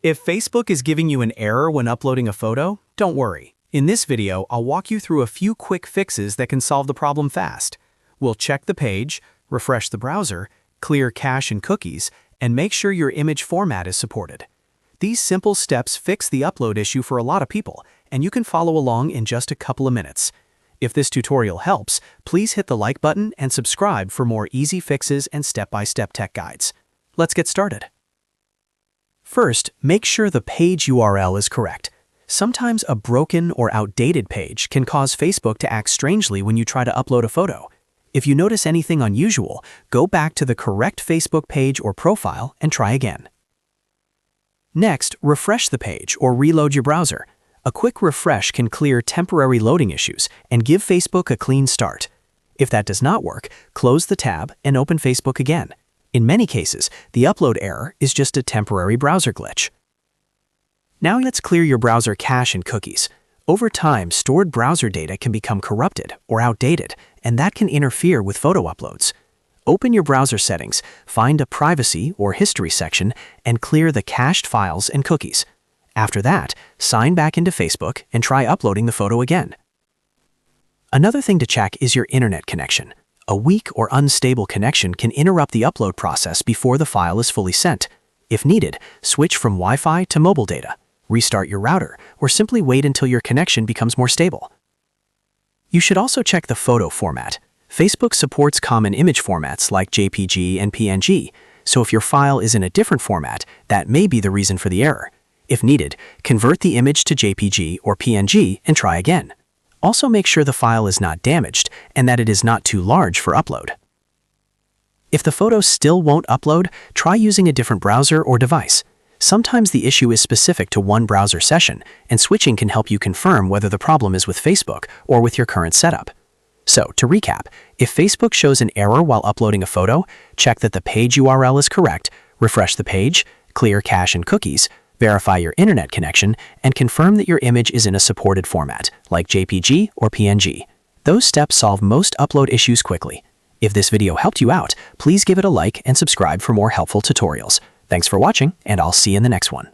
If Facebook is giving you an error when uploading a photo, don't worry. In this video, I'll walk you through a few quick fixes that can solve the problem fast. We'll check the page, refresh the browser, clear cache and cookies, and make sure your image format is supported. These simple steps fix the upload issue for a lot of people, and you can follow along in just a couple of minutes. If this tutorial helps, please hit the like button and subscribe for more easy fixes and step-by-step tech guides. Let's get started. First, make sure the page URL is correct. Sometimes a broken or outdated page can cause Facebook to act strangely when you try to upload a photo. If you notice anything unusual, go back to the correct Facebook page or profile and try again. Next, refresh the page or reload your browser. A quick refresh can clear temporary loading issues and give Facebook a clean start. If that does not work, close the tab and open Facebook again. In many cases, the upload error is just a temporary browser glitch. Now let's clear your browser cache and cookies. Over time, stored browser data can become corrupted or outdated, and that can interfere with photo uploads. Open your browser settings, find a privacy or history section, and clear the cached files and cookies. After that, sign back into Facebook and try uploading the photo again. Another thing to check is your internet connection. A weak or unstable connection can interrupt the upload process before the file is fully sent. If needed, switch from Wi-Fi to mobile data, restart your router, or simply wait until your connection becomes more stable. You should also check the photo format. Facebook supports common image formats like JPG and PNG, so if your file is in a different format, that may be the reason for the error. If needed, convert the image to JPG or PNG and try again. Also make sure the file is not damaged and that it is not too large for upload. If the photo still won't upload, try using a different browser or device. Sometimes the issue is specific to one browser session, and switching can help you confirm whether the problem is with Facebook or with your current setup. So, to recap, if Facebook shows an error while uploading a photo, check that the page URL is correct, refresh the page, clear cache and cookies, verify your internet connection, and confirm that your image is in a supported format, like JPG or PNG. Those steps solve most upload issues quickly. If this video helped you out, please give it a like and subscribe for more helpful tutorials. Thanks for watching, and I'll see you in the next one.